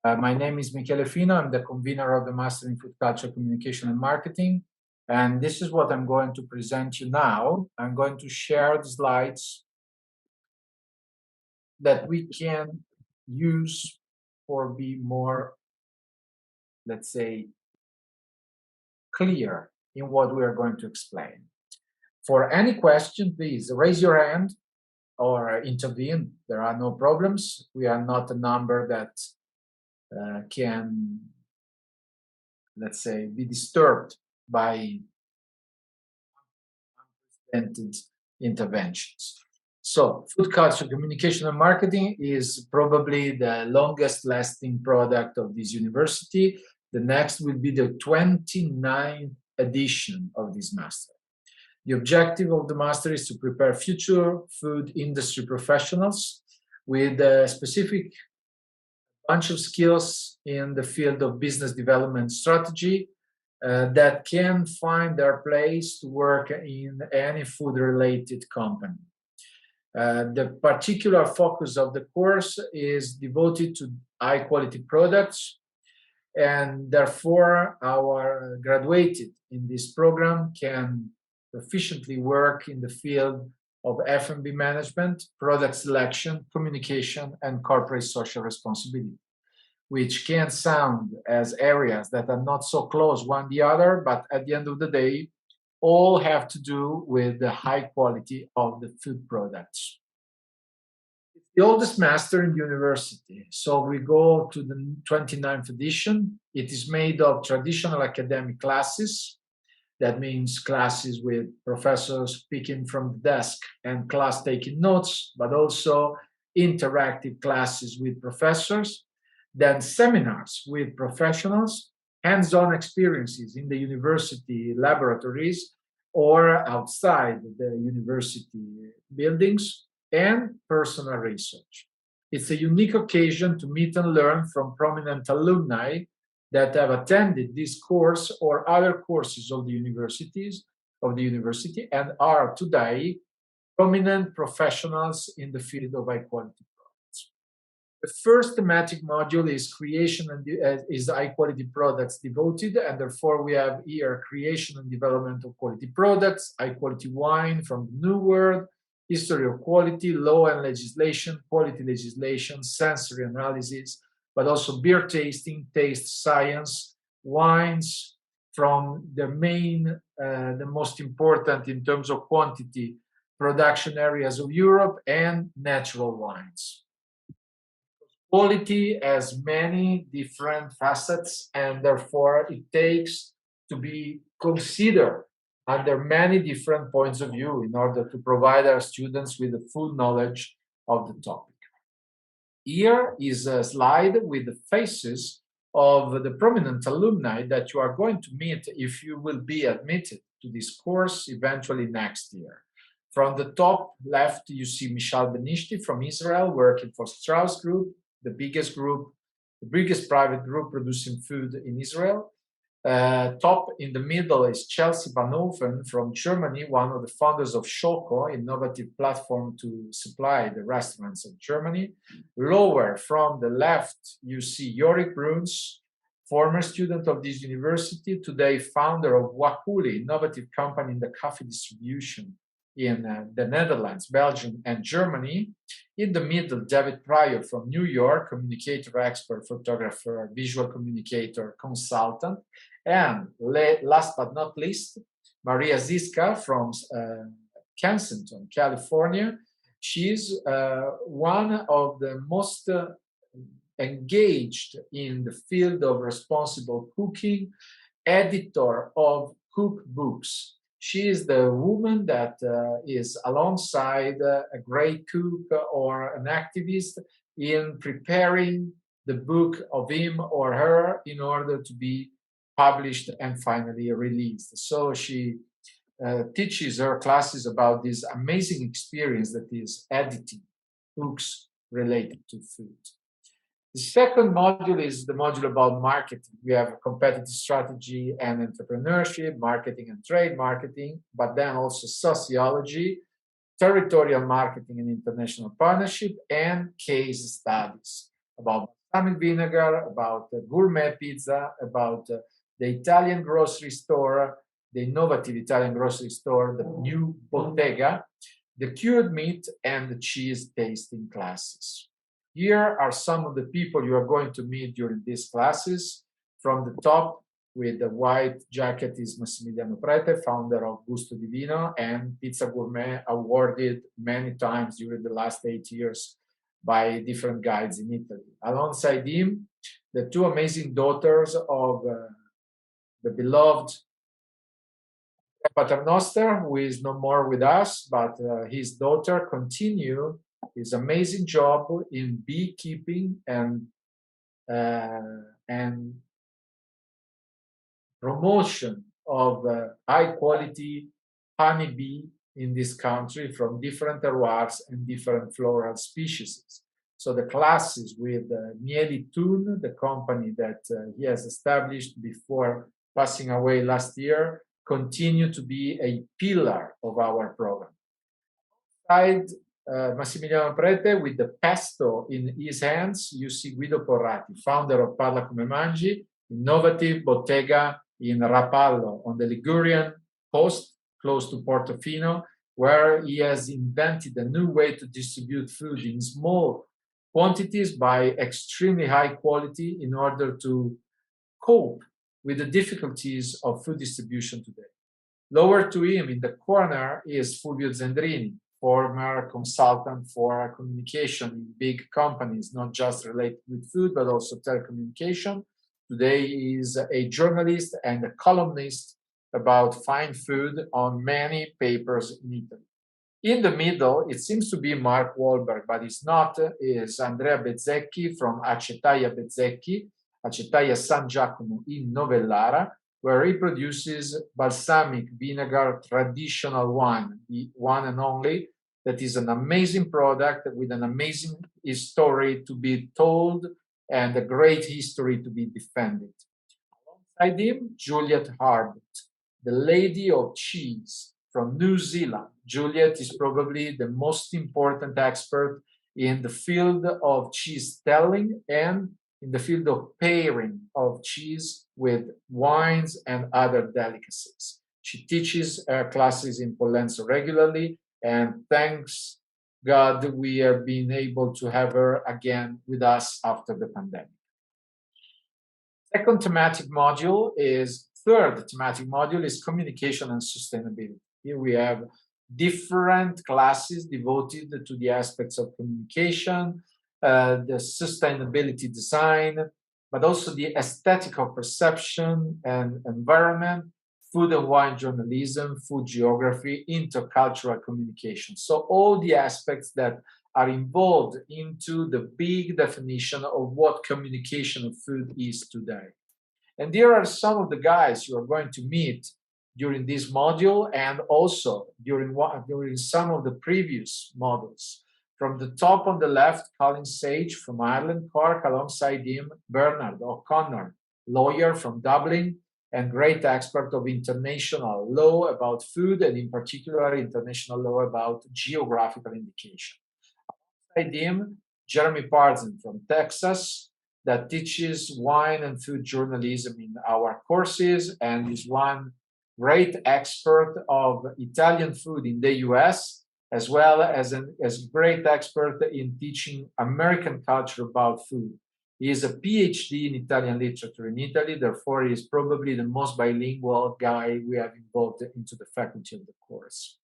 My name is Michele Fino. I'm the convener of the Master in Food Culture, Communication and Marketing. And this is what I'm going to present you now. I'm going to share the slides that we can use for be more, let's say, clear in what we are going to explain. For any question, please raise your hand or intervene. There are no problems. We are not a number that can, let's say, be disturbed by unprecedented interventions. So, food culture, communication, and marketing is probably the longest lasting product of this university. The next will be the 29th edition of this master. The objective of the master is to prepare future food industry professionals with a specific bunch of skills in the field of business development strategy that can find their place to work in any food-related company. The particular focus of the course is devoted to high-quality products, and therefore our graduated in this program can efficiently work in the field of F&B management, product selection, communication, and corporate social responsibility, which can sound as areas that are not so close one the other, but at the end of the day, all have to do with the high quality of the food products. It's the oldest master in the university, so we go to the 29th edition. It is made of traditional academic classes. That means classes with professors speaking from the desk and class taking notes, but also interactive classes with professors, then seminars with professionals, hands-on experiences in the university laboratories or outside the university buildings, and personal research. It's a unique occasion to meet and learn from prominent alumni that have attended this course or other courses of the university and are today prominent professionals in the field of high quality products. The first thematic module is creation and is high quality products devoted, and therefore we have here creation and development of quality products, high quality wine from the New World, history of quality, law and legislation, quality legislation, sensory analysis, but also beer tasting, taste science, wines from the main, the most important in terms of quantity production areas of Europe, and natural wines. Quality has many different facets, and therefore it takes to be considered under many different points of view in order to provide our students with the full knowledge of the topic. Here is a slide with the faces of the prominent alumni that you are going to meet if you will be admitted to this course eventually next year. From the top left, you see Michal Benishti from Israel, working for Strauss Group, the biggest private group producing food in Israel. Top in the middle is Chelsea Banhofen from Germany, one of the founders of Schoko, innovative platform to supply the restaurants of Germany. Lower from the left, you see Jorik Bruns, former student of this university, today founder of Wakuli, innovative company in the coffee distribution in the Netherlands, Belgium, and Germany. In the middle, David Pryor from New York, communicator expert, photographer, visual communicator, consultant. And last but not least, Maria Ziska from Kensington, California. She's one of the most engaged in the field of responsible cooking, editor of cookbooks. She is the woman that is alongside a great cook or an activist in preparing the book of him or her in order to be published and finally released. So she teaches her classes about this amazing experience that is editing books related to food. The second module is the module about marketing. We have competitive strategy and entrepreneurship, marketing and trade marketing, but then also sociology, territorial marketing and international partnership, and case studies about balsamic vinegar, about gourmet pizza, about the Italian grocery store, the innovative Italian grocery store, the new Bottega, the cured meat, and the cheese tasting classes. Here are some of the people you are going to meet during these classes. From the top, with the white jacket, is Massimiliano Prete, founder of Gusto Divino and Pizza Gourmet, awarded many times during the last 8 years by different guides in Italy. Alongside him, the two amazing daughters of the beloved Paternoster, who is no more with us, but his daughter continue his amazing job in beekeeping and promotion of high quality honeybee in this country from different terroirs and different floral species. So the classes with Mieli Thun, the company that he has established before passing away last year, continue to be a pillar of our program. Beside Massimiliano Prete, with the pesto in his hands, you see Guido Porrati, founder of Parla Come Mangi, innovative bottega in Rapallo on the Ligurian coast, close to Portofino, where he has invented a new way to distribute food in small quantities by extremely high quality in order to cope with the difficulties of food distribution today. Lower to him in the corner is Fulvio Zendrini, former consultant for communication in big companies, not just related with food, but also telecommunication. Today he is a journalist and a columnist about fine food on many papers in Italy. In the middle, it seems to be Mark Wahlberg, but it's not. It's Andrea Bezzecchi from Acetaia Bezzecchi, Acetaia San Giacomo in Novellara, where he produces balsamic vinegar traditional wine, the one and only, that is an amazing product with an amazing story to be told and a great history to be defended. Alongside him, Juliet Harbut, the lady of cheese from New Zealand. Juliet is probably the most important expert in the field of cheese telling and in the field of pairing of cheese with wines and other delicacies. She teaches classes in Pollenzo regularly, and thanks God we have been able to have her again with us after the pandemic. Third thematic module is communication and sustainability. Here we have different classes devoted to the aspects of communication, the sustainability design, but also the aesthetic of perception and environment, food and wine journalism, food geography, intercultural communication. So all the aspects that are involved into the big definition of what communication of food is today. And there are some of the guys you are going to meet during this module and also during some of the previous modules. From the top on the left, Colin Sage from Ireland, Cork, alongside him, Bernard O'Connor, lawyer from Dublin and great expert of international law about food and in particular international law about geographical indication. Alongside him, Jeremy Parson from Texas, that teaches wine and food journalism in our courses and is one great expert of Italian food in the US, as well as a great expert in teaching American culture about food. He is a PhD in Italian literature in Italy, therefore he is probably the most bilingual guy we have involved into the faculty of the course.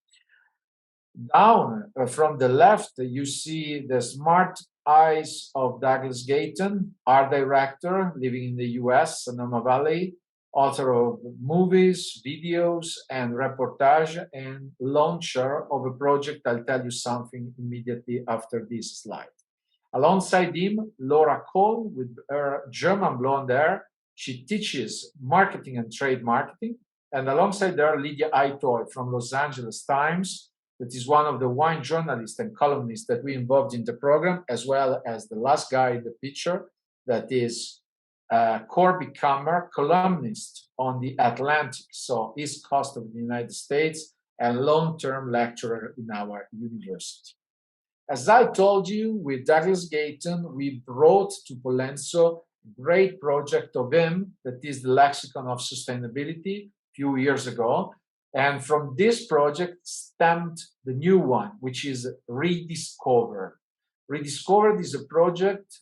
Down from the left, you see the smart eyes of Douglas Gayton, art director living in the US, Sonoma Valley, author of movies, videos, and reportage, and launcher of a project. I'll tell you something immediately after this slide. Alongside him, Laura Cole, with her German blonde hair, she teaches marketing and trade marketing. And alongside her, Lydia Aitoy from Los Angeles Times, that is one of the wine journalists and columnists that we involved in the program, as well as the last guy in the picture, that is Corby Kammer, columnist on the Atlantic, so East Coast of the United States, and long-term lecturer in our university. As I told you, with Douglas Gayton, we brought to Polenzo a great project of him that is the Lexicon of Sustainability a few years ago. And from this project stemmed the new one, which is Rediscovered. Rediscovered is a project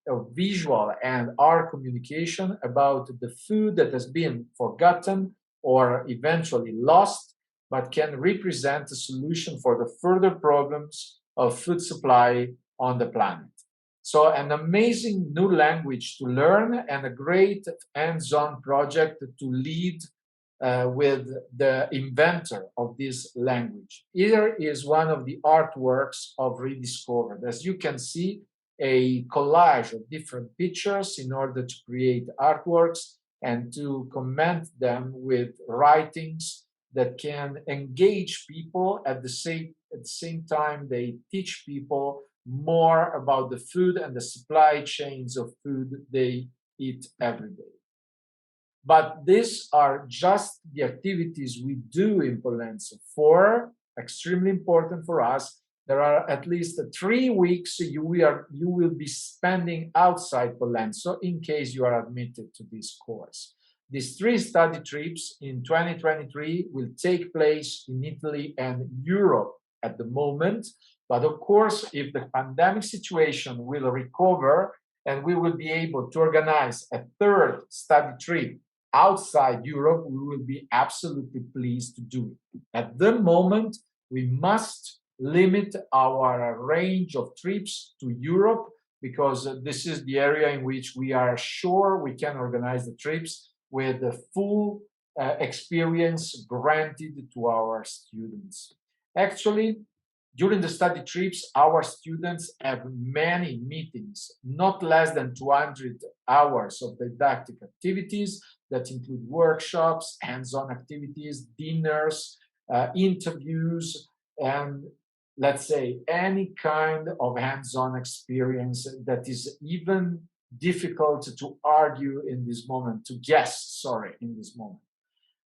of visual and art communication about the food that has been forgotten or eventually lost, but can represent a solution for the further problems of food supply on the planet. So, an amazing new language to learn and a great hands on project to lead with the inventor of this language. Here is one of the artworks of Rediscovered. As you can see, a collage of different pictures in order to create artworks and to comment them with writings that can engage people at the same time they teach people more about the food and the supply chains of food they eat every day. But these are just the activities we do in Polenzo. Four, extremely important for us. There are at least 3 weeks you will be spending outside Polenzo in case you are admitted to this course. These 3 study trips in 2023 will take place in Italy and Europe at the moment. But of course, if the pandemic situation will recover and we will be able to organize a 3rd study trip outside Europe, we will be absolutely pleased to do it. At the moment, we must limit our range of trips to Europe because this is the area in which we are sure we can organize the trips with the full experience granted to our students. Actually, during the study trips, our students have many meetings, not less than 200 hours of didactic activities that include workshops, hands-on activities, dinners, interviews, and let's say any kind of hands-on experience that is even difficult to argue in this moment, to guess, sorry, in this moment.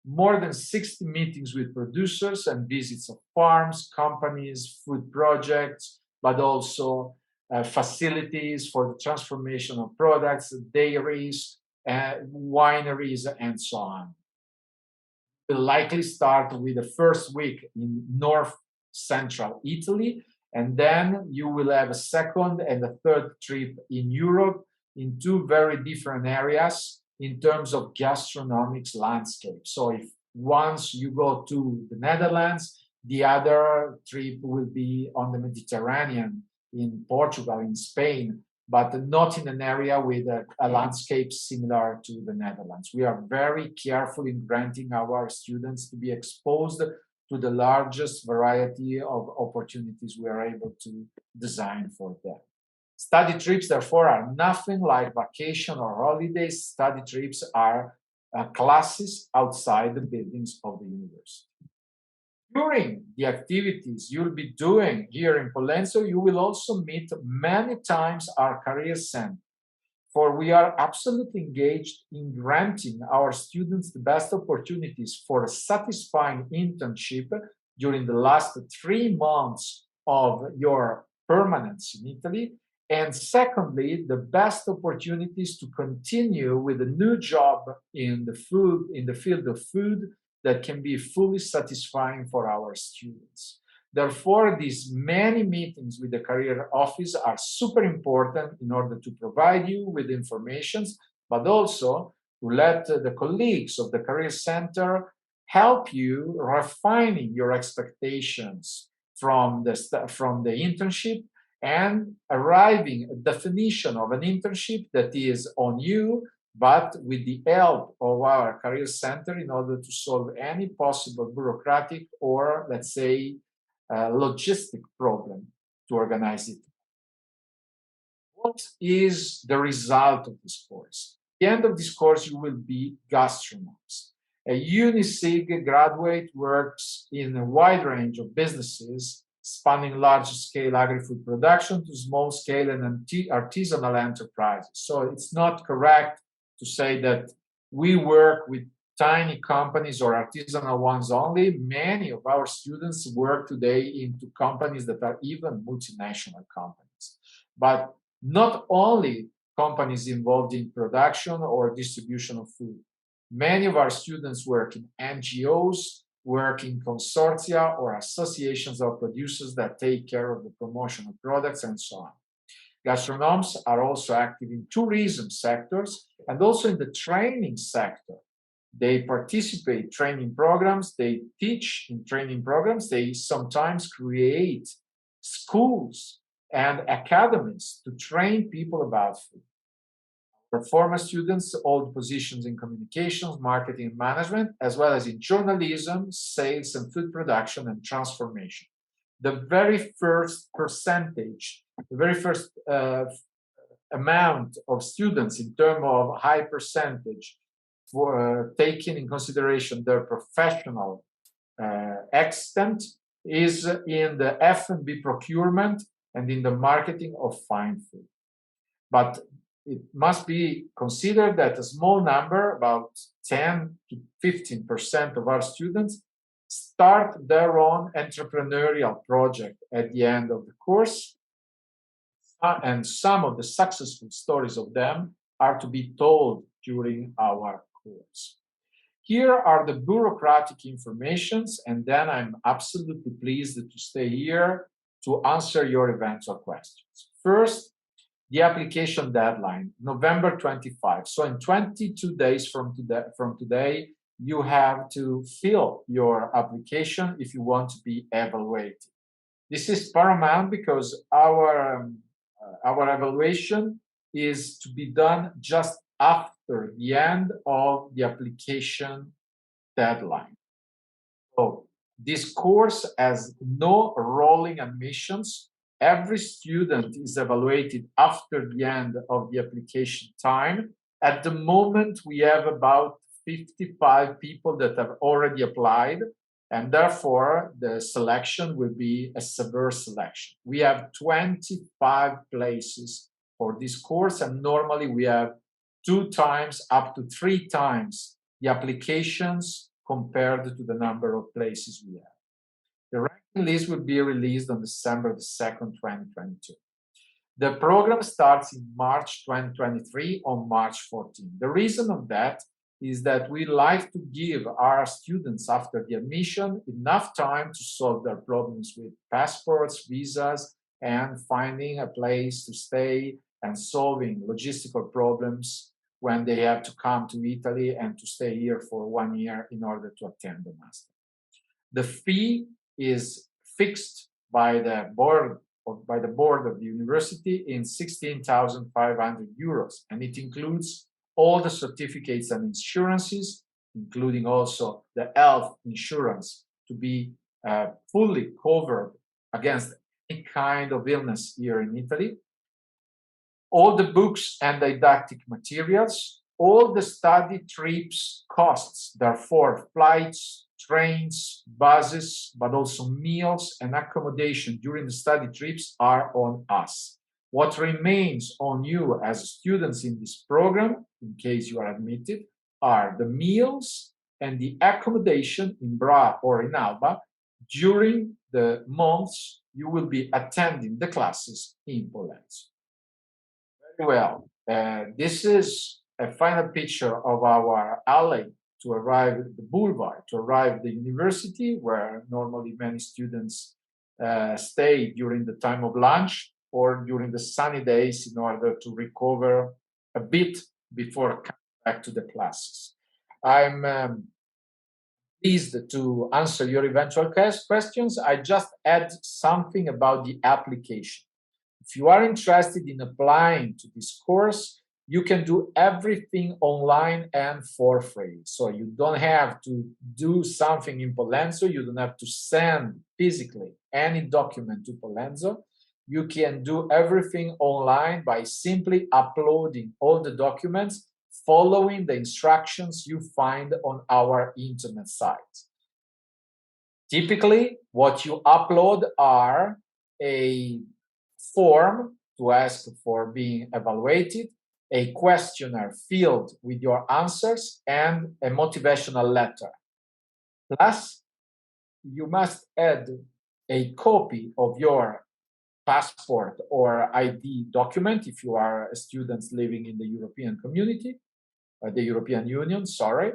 More than 60 meetings with producers and visits of farms, companies, food projects, but also facilities for the transformation of products, dairies, wineries, and so on. We'll likely start with the first week in north central Italy, and then you will have a second and a third trip in Europe in 2 very different areas in terms of gastronomics landscape. So if once you go to the Netherlands, the other trip will be on the Mediterranean in Portugal, in Spain, but not in an area with a landscape similar to the Netherlands. We are very careful in granting our students to be exposed to the largest variety of opportunities we are able to design for them. Study trips, therefore, are nothing like vacation or holidays. Study trips are classes outside the buildings of the university. During the activities you'll be doing here in Polenzo, you will also meet many times our career center, for we are absolutely engaged in granting our students the best opportunities for a satisfying internship during the last 3 months of your permanence in Italy. And secondly, the best opportunities to continue with a new job in the field of food that can be fully satisfying for our students. Therefore, these many meetings with the career office are super important in order to provide you with information, but also to let the colleagues of the career center help you refining your expectations from the internship and arriving at a definition of an internship that is on you, but with the help of our career center in order to solve any possible bureaucratic or, let's say, logistic problem to organize it. What is the result of this course? At the end of this course, you will be gastronomists. A UniSig graduate works in a wide range of businesses spanning large-scale agri-food production to small-scale and artisanal enterprises. So it's not correct to say that we work with tiny companies or artisanal ones only. Many of our students work today into companies that are even multinational companies. But not only companies involved in production or distribution of food. Many of our students work in NGOs, work in consortia or associations of producers that take care of the promotion of products and so on. Gastronomes are also active in tourism sectors and also in the training sector. They participate in training programs, they teach in training programs, they sometimes create schools and academies to train people about food. For former students hold positions in communications, marketing, and management, as well as in journalism, sales, and food production and transformation. The very first percentage, the very first amount of students in terms of high percentage for taking in consideration their professional extent is in the F&B procurement and in the marketing of fine food. But it must be considered that a small number, about 10 to 15% of our students, start their own entrepreneurial project at the end of the course. And some of the successful stories of them are to be told during our course. Here are the bureaucratic informations, and then I'm absolutely pleased to stay here to answer your eventual questions. First, the application deadline, November 25. So in 22 days from today, you have to fill your application if you want to be evaluated. This is paramount because our evaluation is to be done just after the end of the application deadline. So this course has no rolling admissions. Every student is evaluated after the end of the application time. At the moment, we have about 55 people that have already applied, and therefore the selection will be a severe selection. We have 25 places for this course, and normally we have 2 times up to 3 times the applications compared to the number of places we have. The ranking list will be released on December the 2nd, 2022. The program starts in March 2023 on March 14. The reason of that is that we like to give our students after the admission enough time to solve their problems with passports, visas, and finding a place to stay and solving logistical problems when they have to come to Italy and to stay here for 1 year in order to attend the master. The fee is fixed by the board of the university in 16,500 euros, and it includes all the certificates and insurances, including also the health insurance to be fully covered against any kind of illness here in Italy, all the books and didactic materials, all the study trips costs, therefore flights, trains, buses, but also meals and accommodation during the study trips are on us. What remains on you as students in this program, in case you are admitted, are the meals and the accommodation in Bra or in Alba during the months you will be attending the classes in Pollenzo. Very well. This is a final picture of our alley to arrive at the boulevard, to arrive at the university, where normally many students stay during the time of lunch or during the sunny days in order to recover a bit before coming back to the classes. I'm pleased to answer your eventual questions. I just add something about the application. If you are interested in applying to this course, you can do everything online and for free. So you don't have to do something in Pollenzo. You don't have to send physically any document to Pollenzo. You can do everything online by simply uploading all the documents, following the instructions you find on our internet site. Typically, what you upload are a form to ask for being evaluated, a questionnaire filled with your answers, and a motivational letter. Plus, you must add a copy of your passport or ID document if you are a student living in the European community, the European Union, sorry.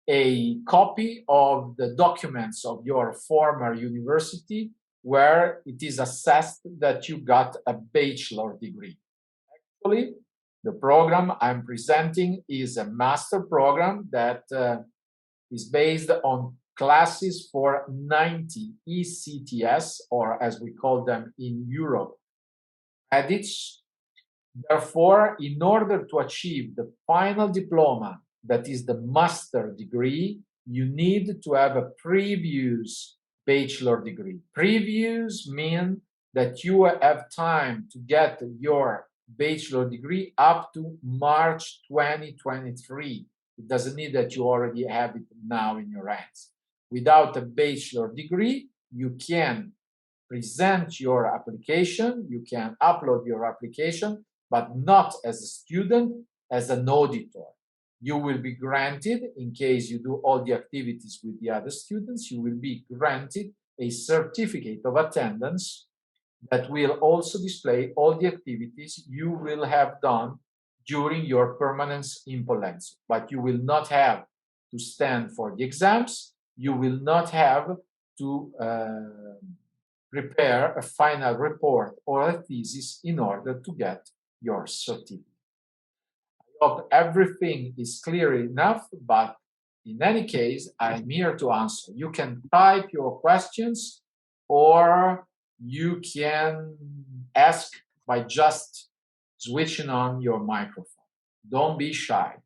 A copy of the documents of your former university where it is assessed that you got a bachelor degree. Actually, the program I'm presenting is a master program that is based on classes for 90 ECTS, or as we call them in Europe, credits. Therefore, in order to achieve the final diploma, that is the master degree, you need to have a previous bachelor degree. Previous mean that you have time to get your bachelor degree up to March 2023. It doesn't mean that you already have it now in your hands. Without a bachelor degree, you can present your application, you can upload your application, but not as a student, as an auditor. You will be granted, in case you do all the activities with the other students, you will be granted a certificate of attendance that will also display all the activities you will have done during your permanence in Pollenzo. But you will not have to stand for the exams, you will not have to prepare a final report or a thesis in order to get your certificate. I hope everything is clear enough, but in any case, I'm here to answer. You can type your questions or you can ask by just switching on your microphone. Don't be shy.